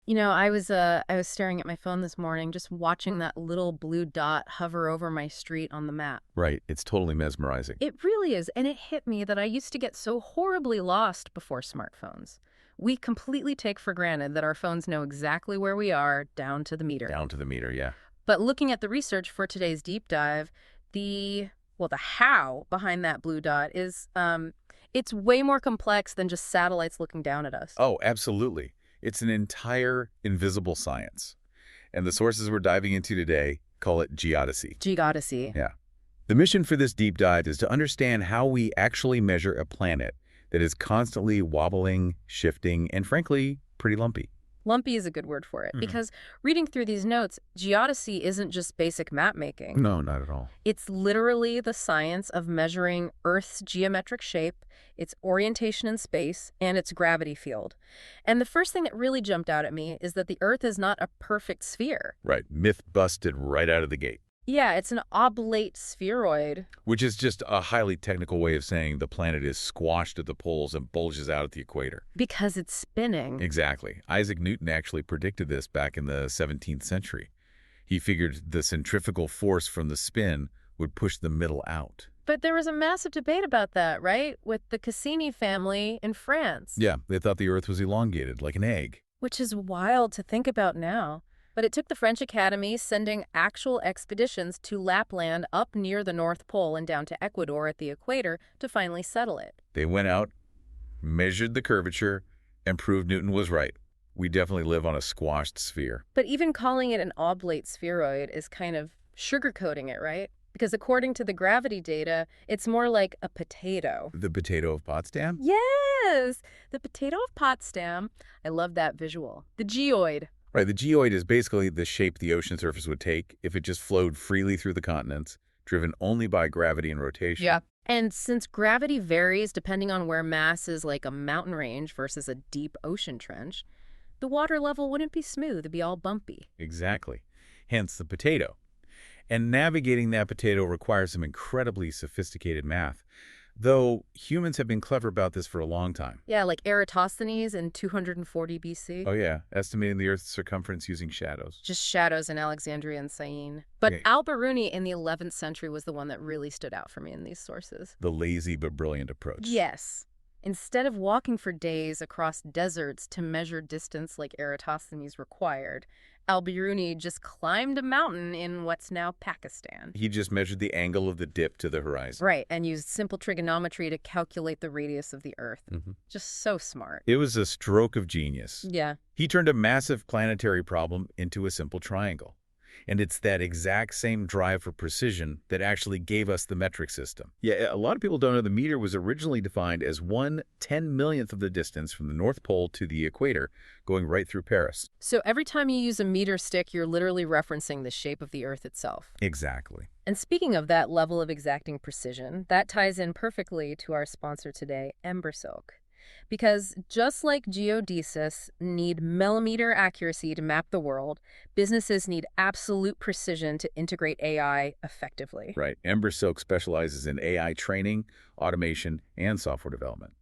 I was staring at my phone this morning, just watching that little blue dot hover over my street on the map. Right. It's totally mesmerizing. It really is, and it hit me that I used to get so horribly lost before smartphones. We completely take for granted that our phones know exactly where we are, down to the meter. Down to the meter, yeah. But looking at the research for today's deep dive, the how behind that blue dot is, it's way more complex than just satellites looking down at us. Oh, absolutely. It's an entire invisible science. And the sources we're diving into today call it geodesy. Geodesy. Yeah. The mission for this deep dive is to understand how we actually measure a planet that is constantly wobbling, shifting, and frankly, pretty lumpy. Lumpy is a good word for it, because reading through these notes, geodesy isn't just basic map making. No, not at all. It's literally the science of measuring Earth's geometric shape, its orientation in space, and its gravity field. And the first thing that really jumped out at me is that the Earth is not a perfect sphere. Right. Myth busted right out of the gate. Yeah, it's an oblate spheroid. Which is just a highly technical way of saying the planet is squashed at the poles and bulges out at the equator. Because it's spinning. Exactly. Isaac Newton actually predicted this back in the 17th century. He figured the centrifugal force from the spin would push the middle out. But there was a massive debate about that, right? With the Cassini family in France. Yeah, they thought the Earth was elongated, like an egg. Which is wild to think about now. But it took the French Academy sending actual expeditions to Lapland up near the North Pole and down to Ecuador at the equator to finally settle it. They went out, measured the curvature, and proved Newton was right. We definitely live on a squashed sphere. But even calling it an oblate spheroid is kind of sugarcoating it, right? Because according to the gravity data, it's more like a potato. The potato of Potsdam? Yes! The potato of Potsdam. I love that visual. The geoid. Right, the geoid is basically the shape the ocean surface would take if it just flowed freely through the continents, driven only by gravity and rotation. Yeah. And since gravity varies depending on where mass is like a mountain range versus a deep ocean trench, the water level wouldn't be smooth, it'd be all bumpy. Exactly. Hence the potato. And navigating that potato requires some incredibly sophisticated math, though humans have been clever about this for a long time. Yeah, like Eratosthenes in 240 BC. Oh yeah, estimating the Earth's circumference using shadows. Just shadows in Alexandria and Syene. But Okay. Al-Biruni in the 11th century was the one that really stood out for me in these sources. The lazy but brilliant approach. Yes. Instead of walking for days across deserts to measure distance like Eratosthenes required, Al-Biruni just climbed a mountain in what's now Pakistan. He just measured the angle of the dip to the horizon. Right, and used simple trigonometry to calculate the radius of the Earth. Just so smart. It was a stroke of genius. Yeah. He turned a massive planetary problem into a simple triangle. And it's that exact same drive for precision that actually gave us the metric system. Yeah, a lot of people don't know the meter was originally defined as 1/10,000,000th of the distance from the North Pole to the equator, going right through Paris. So every time you use a meter stick, you're literally referencing the shape of the Earth itself. Exactly. And speaking of that level of exacting precision, that ties in perfectly to our sponsor today, Embersilk. Because just like geodesists need millimeter accuracy to map the world, businesses need absolute precision to integrate AI effectively. Right. Embersilk specializes in AI training, automation, and software development.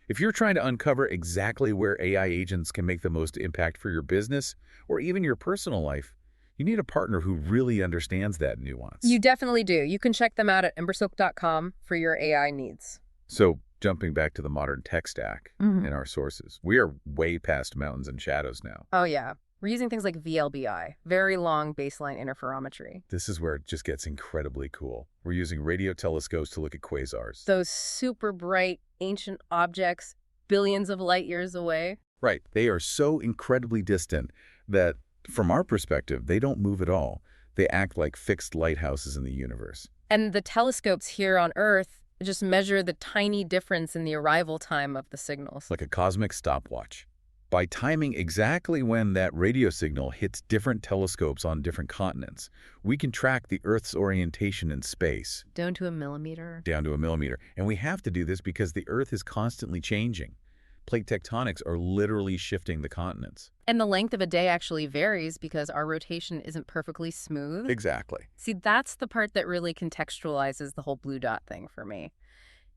If you're trying to uncover exactly where AI agents can make the most impact for your business or even your personal life, you need a partner who really understands that nuance. You definitely do. You can check them out at embersilk.com for your AI needs. So, jumping back to the modern tech stack in our sources, we are way past mountains and shadows now. Oh, yeah. We're using things like VLBI, very long baseline interferometry. This is where it just gets incredibly cool. We're using radio telescopes to look at quasars. Those super bright, ancient objects billions of light years away. Right. They are so incredibly distant that, from our perspective, they don't move at all. They act like fixed lighthouses in the universe. And the telescopes here on Earth just measure the tiny difference in the arrival time of the signals. Like a cosmic stopwatch. By timing exactly when that radio signal hits different telescopes on different continents, we can track the Earth's orientation in space. Down to a millimeter. Down to a millimeter. And we have to do this because the Earth is constantly changing. Plate tectonics are literally shifting the continents. And the length of a day actually varies because our rotation isn't perfectly smooth. Exactly. See, that's the part that really contextualizes the whole blue dot thing for me.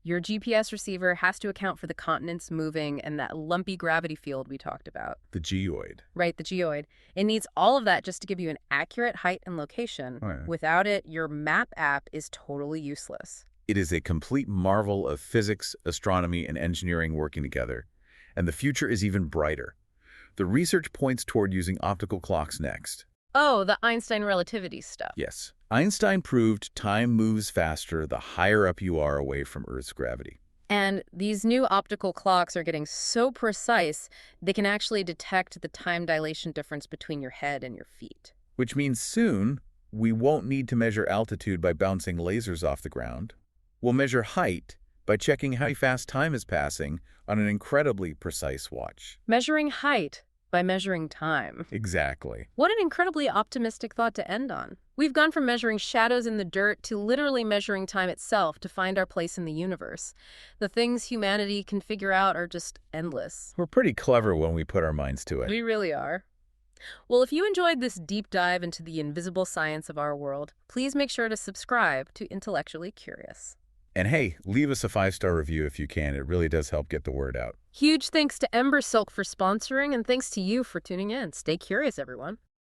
Your GPS receiver has to account for the continents moving and that lumpy gravity field we talked about. The geoid. Right, the geoid. It needs all of that just to give you an accurate height and location. Oh, yeah. Without it, your map app is totally useless. It is a complete marvel of physics, astronomy, and engineering working together. And the future is even brighter. The research points toward using optical clocks next. Oh, the Einstein relativity stuff. Yes. Einstein proved time moves faster the higher up you are away from Earth's gravity. And these new optical clocks are getting so precise, they can actually detect the time dilation difference between your head and your feet. Which means soon, we won't need to measure altitude by bouncing lasers off the ground. We'll measure height by checking how fast time is passing on an incredibly precise watch. Measuring height by measuring time. Exactly. What an incredibly optimistic thought to end on. We've gone from measuring shadows in the dirt to literally measuring time itself to find our place in the universe. The things humanity can figure out are just endless. We're pretty clever when we put our minds to it. We really are. Well, if you enjoyed this deep dive into the invisible science of our world, please make sure to subscribe to Intellectually Curious. And hey, leave us a 5-star review if you can. It really does help get the word out. Huge thanks to Silk for sponsoring, and thanks to you for tuning in. Stay curious, everyone.